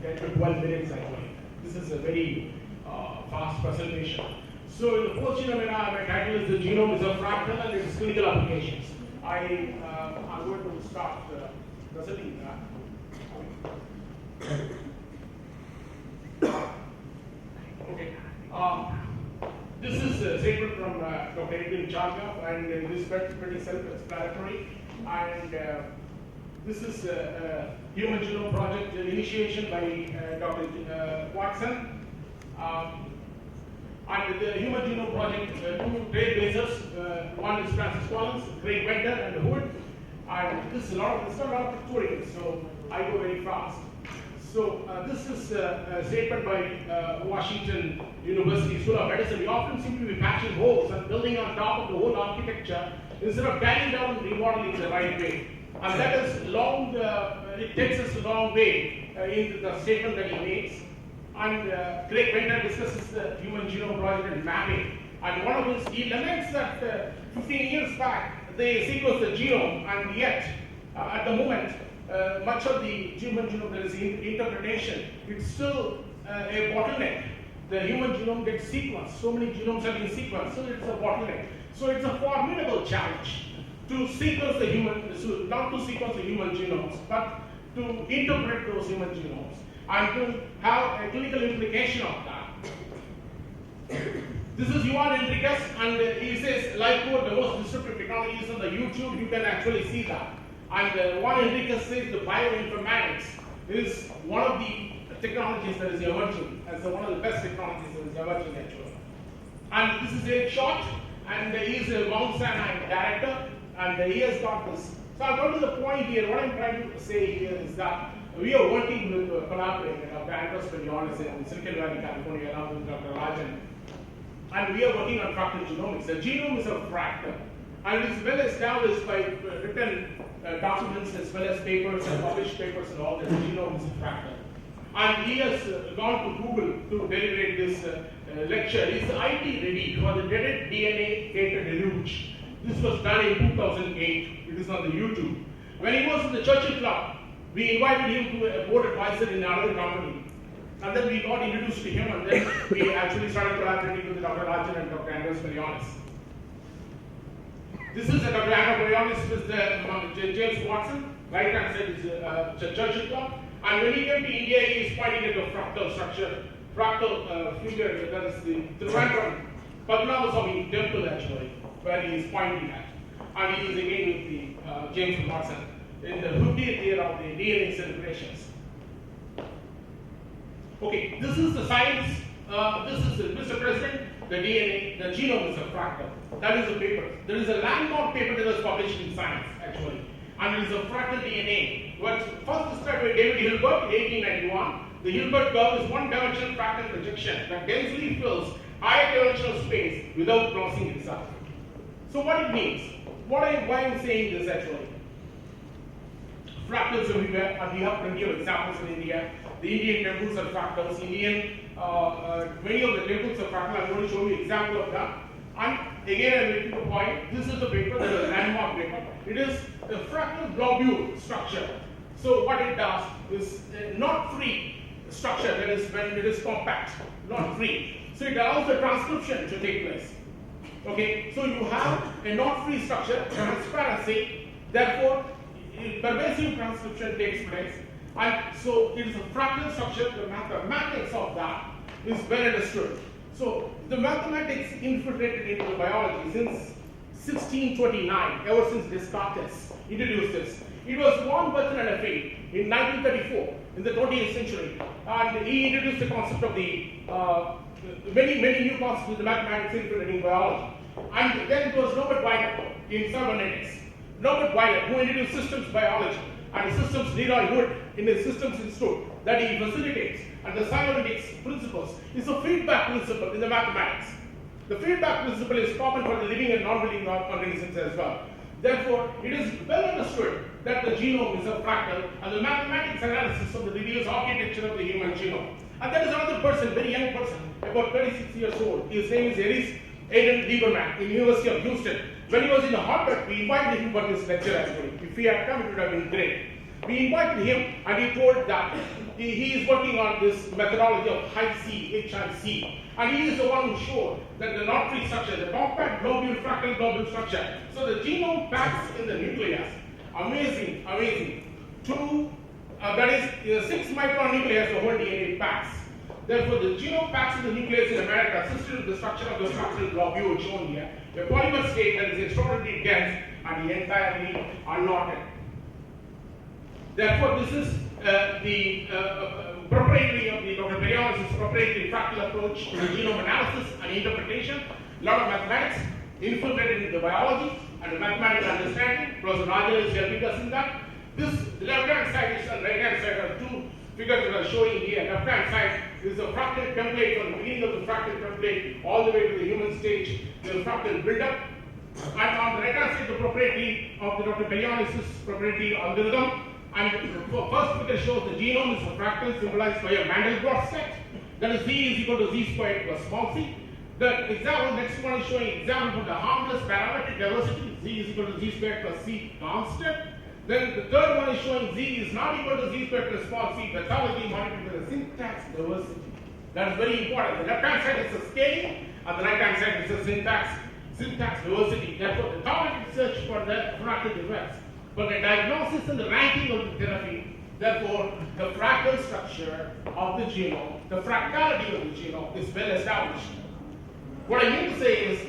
10 to 12 minutes actually. This is a very fast presentation. So in the fourth genome, my title is The Genome is a Fractal and its Clinical Applications. I'm going to start presenting that. Okay. This is a statement from Dr. Edwin Charga, and this is pretty self-explanatory. And this is a Human Genome Project initiation by Dr. Watson. And the Human Genome Project, two trailblazers, one is Francis Collins, Craig Venter, and Hood. And this is a lot of tutorials, so I go very fast. So this is a statement by Washington University School of Medicine. We often seem to be patching holes and building on top of the whole architecture instead of tearing down and remodeling the right way. And that is long, it takes us a long way into the statement that he makes. And Craig Venter discusses the Human Genome Project and mapping. And one of his, he laments that 15 years back, they sequenced the genome, and yet, at the moment, much of the human genome, there is interpretation. It's still a bottleneck. The human genome gets sequenced. So many genomes have been sequenced, so it's a bottleneck. So it's a formidable challenge to sequence the human, so not to sequence the human genomes, but to interpret those human genomes and to have a clinical implication of that. This is Yuval Enriquez, and he says, live code, the most disruptive technology is on the YouTube. You can actually see that. And Juan Enriquez says the bioinformatics is one of the technologies that is emerging as one of the best technologies that is emerging actually. And this is a short, and he is a Mount Sinai director, and he has got this. So I'll go to the point here. What I'm trying to say here is that we are working with collaborating Dr. Andres Peniones in Silicon Valley, California, along with Dr. Rajan. And we are working on fractal genomics. The genome is a fractal. And it is well established by written documents as well as papers and published papers and all that. The genome is a fractal. And he has gone to Google to deliberate this lecture. He's IT ready for the dreaded DNA data deluge. This was done in 2008. It is on the YouTube. When he was in the Churchill Club, we invited him to a board advisor in another company. And then we got introduced to him, and then we actually started collaborating with Dr. Rajan and Dr. Andres Peniones. This is Dr. Andres Peniones with James Watson. Right hand side is Churchill Club. And when he came to India, he is pointing at the fractal structure, fractal figure, that is the Trivandrum Padmanabhaswamy temple actually, where he is pointing at. And he is again with the James Watson in the 50th year of the DNA celebrations. Okay, this is the science, this is Mr. President, the DNA, the genome is a fractal. That is a paper. There is a landmark paper that was published in Science, actually. And it is a fractal DNA. Was first described by David Hilbert in 1891. The Hilbert curve is one-dimensional fractal projection that densely fills higher dimensional space without crossing itself. So what it means? Why I'm saying this actually? Fractals everywhere, and we have plenty of examples in India. The Indian temples are fractals. Many of the temples are fractal. I'm going to show you an example of that. And again, I'm making the point. This is the paper, that is a landmark paper. It is a fractal globule structure. So what it does is a knot-free structure, that is when it is compact, not free. So it allows the transcription to take place. Okay, so you have a knot-free structure, transparency, therefore pervasive transcription takes place. And so it is a fractal structure. The mathematics of that is well understood. So the mathematics infiltrated into the biology since 1629, ever since Descartes introduced this. It was von Bertalanffy in 1934, in the 20th century, and he introduced the concept of the many new concepts in the mathematics infiltrating biology. And then it was Norbert Weiler in cybernetics. Norbert Weiler, who introduced systems biology, and systems Leroy Wood in the Systems Institute that he facilitates. And the cybernetics principles is a feedback principle in the mathematics. The feedback principle is common for the living and non-living organisms as well. Therefore, it is well understood that the genome is a fractal, and the mathematics analysis of the reveals architecture of the human genome. And there is another person, very young person, about 36 years old. His name is Aidan Lieberman in University of Houston. When he was in Harvard, we invited him for this lecture actually. If he had come, it would have been great. We invited him and he told that he is working on this methodology of HIC, and he is the one who showed that the knot-free structure, the compact globule fractal globule structure. So the genome packs in the nucleus. Amazing, amazing. That is 6 micron nucleus, the whole DNA packs. Therefore, the genome packs in the nucleus in a manner consistent with the structure of the fractal globule shown here. A polymer state that is extraordinarily dense and entirely unknotted. Therefore, this is the proprietary of the Dr. Perianis' proprietary fractal approach to genome analysis and interpretation. A lot of mathematics infiltrated into the biology and the mathematical understanding. Professor Rajan is helping us in that. This left-hand side and right-hand side are two figures that are showing here. Left-hand side is the fractal template from the beginning of the fractal template all the way to the human stage, the fractal build-up. And on the right-hand side, the proprietary of the Dr. Perianis' proprietary algorithm. And the first figure shows the genome is a fractal symbolized by a Mandelbrot set. That is Z is equal to Z squared plus small c. The example, next one is showing example for the harmless parametric diversity. Z is equal to Z squared plus C constant. Then the third one is showing Z is not equal to Z squared plus small c pathology monitored with a syntax diversity. That is very important. The left-hand side is the scaling, and the right-hand side is the syntax diversity. Therefore, the targeted search for the fractal defects. For the diagnosis and the ranking of the therapy, therefore, the fractal structure of the genome, the fractality of the genome is well established. What I mean to say is,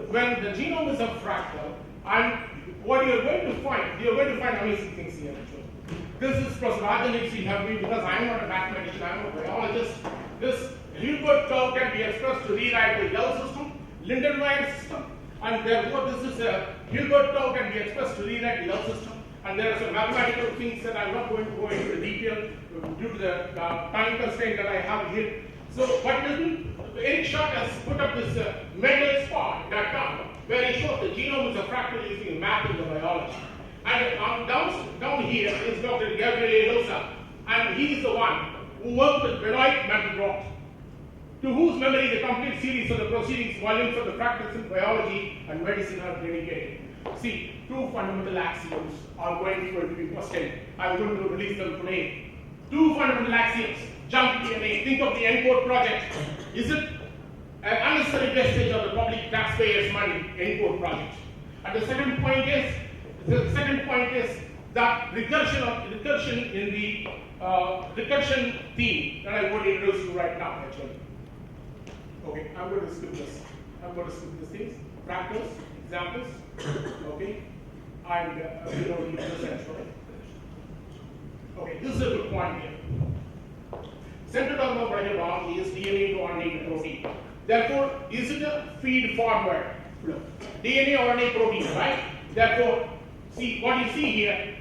when the genome is a fractal, and what you're going to find amazing things here. This is Professor Rajan will help me because I'm not a mathematician, I'm a biologist. This Hilbert curve can be expressed to rewrite the Yell system, Lindenmayer system, and therefore this is a Hilbert curve can be expressed to rewrite the Yell system. And there are some mathematical things that I'm not going to go into detail due to the time constraint that I have here. So what Eric Schott has put up this Mendelspot.com where he shows the genome is a fractal using math in the biology. And down here is Dr. Gabriel Elosa, and he is the one who worked with Benoit Mandelbrot, to whose memory the complete series of the proceedings volumes of the fractals in biology and medicine are dedicated. See, two fundamental axioms are going to be posted. I'm going to release them today. Two fundamental axioms. Junk DNA. Think of the ENCODE project. Is it an unnecessary wastage of the public taxpayers' money? ENCODE project. And the second point is that recursion in the recursion theme that I'm going to introduce you right now. Actually, okay. I'm going to skip this. Things. Fractals, examples. Okay, and we don't need this actually. Okay, this is a good point here. Central dogma right along is DNA to RNA to protein. Therefore, is it a feed forward flow? DNA, RNA, protein, right? Therefore, see what you see here,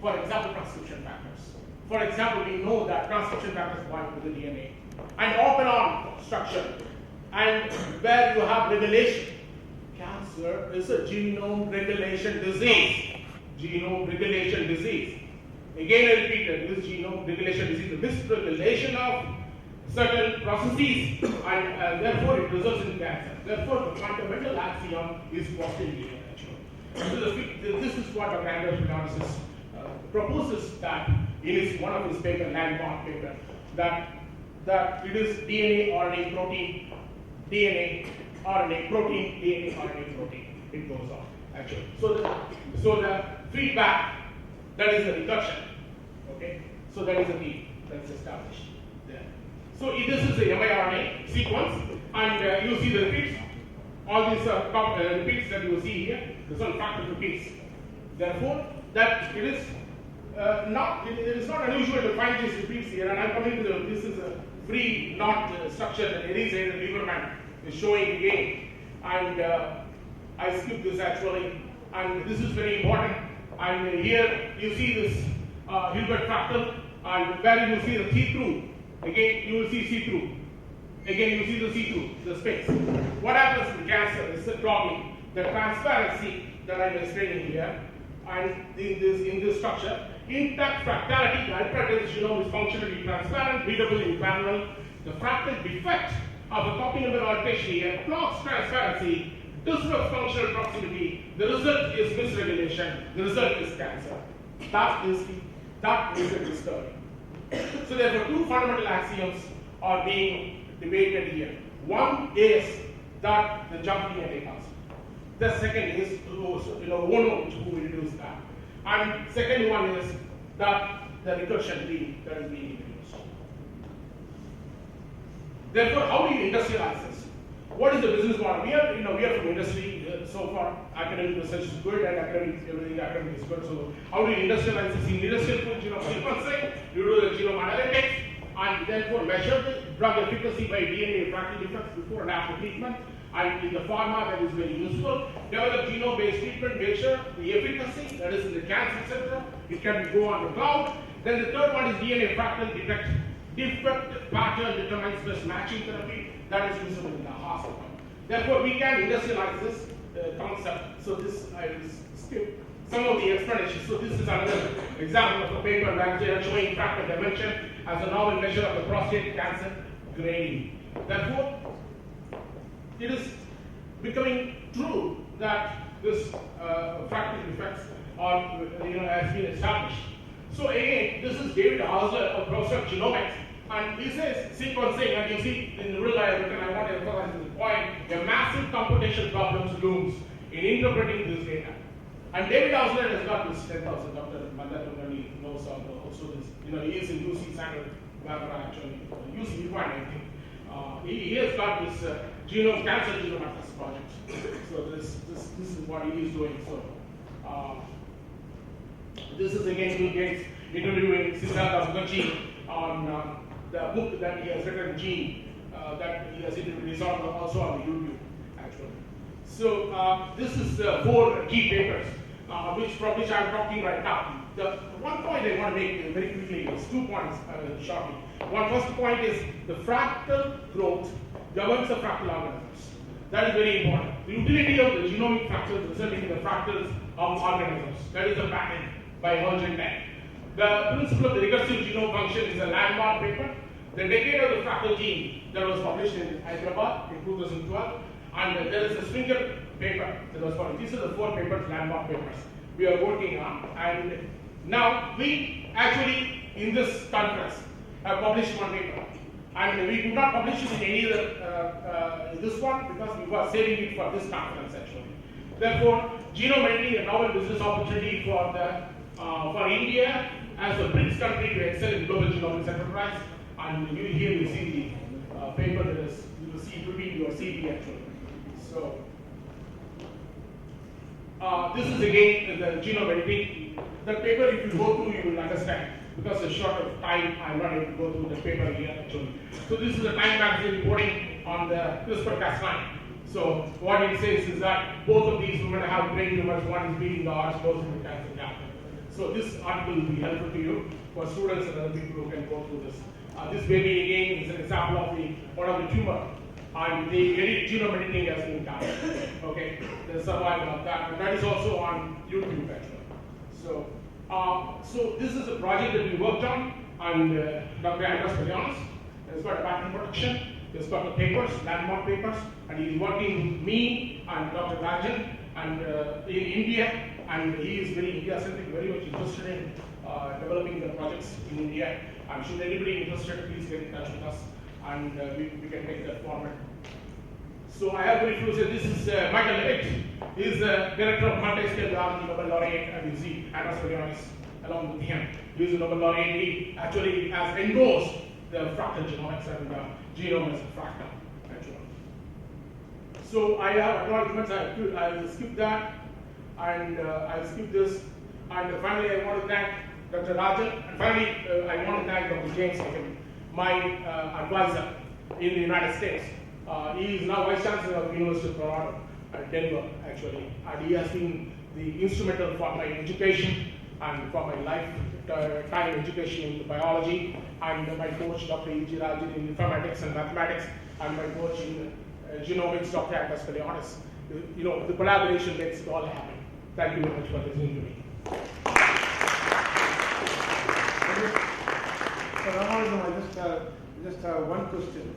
for example, transcription factors. For example, we know that transcription factors bind to the DNA. And off and on structure. And where you have regulation. Cancer is a genome regulation disease. Genome regulation disease. Again, I repeat that this genome regulation disease is the dysregulation of certain processes, and therefore it results in cancer. Therefore, the fundamental axiom is posterior. This is what Dr. Andreas Perianis proposes that in one of his paper, landmark paper, that it is DNA, RNA, protein, DNA, RNA, protein, DNA, RNA, protein. It goes on, actually. So the feedback, that is the recursion. Okay? So that is the theme that is established there. So this is the mRNA sequence, and you see the repeats. All these repeats that you see here, these are fractal repeats. Therefore, that it is not unusual to find these repeats here, and I'm coming to this is a free knot structure that Elise and Lieberman is showing again. And I skipped this actually, and this is very important. And here you see this Hilbert fractal, and where you see the see-through. Again, you will see see-through. Again, you see the see-through, the space. What happens in cancer is the clogging, the transparency that I'm explaining here, and in this structure. Intact fractality, the hyperactive genome is functionally transparent, readable in parallel. The fractal defect of a copy number alteration here blocks transparency, disrupts functional proximity. The result is misregulation. The result is cancer. That is the That is a discovery. So therefore, two fundamental axioms are being debated here. One is that the jump DNA comes. The second is Ono, who introduced that. And second one is that the recursion tree that is being introduced. Therefore, how do you industrialize this? What is the business model? We are from industry. So far, academic research is good, and everything academic is good. So, how do you industrialize this? In industrial food genome sequencing, you do the genome analytics, and therefore measure the drug efficacy by DNA fractal defects before and after treatment. And in the pharma, that is very useful. Develop genome-based treatment, measure the efficacy, that is in the cancer center. It can go on the cloud. Then the third one is DNA fractal defect pattern determines best matching therapy. That is useful in the hospital. Therefore, we can industrialize this concept. So this, I will skip some of the explanations. So this is another example of a paper where they are showing fractal dimension as a novel measure of the prostate cancer grading. Therefore, it is becoming true that this fractal defects are, has been established. So again, this is David Hausler, a professor of genomics, and he says sequencing, and you see in the middle I want to emphasize this point, a massive computation problems looms in interpreting this data. And David Hausler has got this 10,000, Dr. Mandatunani knows also this, he is in UC Santa Barbara actually, UC Irvine, I think. He has got this cancer genome atlas project. So this is what he is doing. So this is again Bill Gates interviewing Siddhartha Mukherjee on the book that he has written, Gene, that he has interviewed. It's also on YouTube, actually. So this is 4 key papers, from which I'm talking right now. The one point I want to make very quickly is 2 points shortly. First point is the fractal growth governs the fractal organisms. That is very important. The utility of the genomic fractals resulting in the fractals of organisms. That is a patent by Emergent Tech. The principle of the recursive genome function is a landmark paper. The decade of the fractal gene that was published in Hyderabad in 2012. And there is a Springer paper that was published. These are the 4 papers, landmark papers, we are working on. And now we actually, in this conference, have published 1 paper. And we could not publish it in any other, this one, because we were saving it for this conference actually. Therefore, genome editing, a novel business opportunity for India as a BRICS country to excel in global genomics enterprise. And here you see the paper that is, you will see it will be in your CV actually. So, this is again the genome editing. The paper, if you go through, you will understand. Because of short of time, I'm not able to go through the paper here actually. So this is the Time magazine reporting on the CRISPR-Cas9. So what it says is that both of these women have brain tumors. One is beating the odds, both in the cancer gap. So this article will be helpful to you for students and other people who can go through this. This baby again is an example of one of the tumor, and the genome editing has been done. Okay, the survival of that, and that is also on YouTube actually. So, so this is a project that we worked on, and Dr. Andres Palianos has got a patent protection. He's got the papers, landmark papers, and he's working with me and Dr. Rajan and in India, and he is very India-centric, very much interested in developing the projects in India. And should anybody interested, please get in touch with us, and we can take that forward. So I have very few. This is Michael Levitt. He is the director of multi-scale biology, Nobel laureate, and you see Andres Palianos along with him. He is a Nobel laureate. He actually has endorsed the fractal genomics and genome as a fractal. Actually. So I have acknowledgements. I will skip that, and I will skip this. And finally, I want to thank Dr. Rajan. And finally, I want to thank Dr. James Hicken, my advisor in the United States. He is now Vice Chancellor of the University of Colorado at Denver, actually. And he has been the instrumental for my education and for my lifetime education in biology. And my coach, Dr. E.G. Rajan, in infirmatics and mathematics. And my coach in genomics, Dr. Andres Palianos. The collaboration makes it all happen. Thank you very much for listening to me. So, Ramanujan, I just have one question.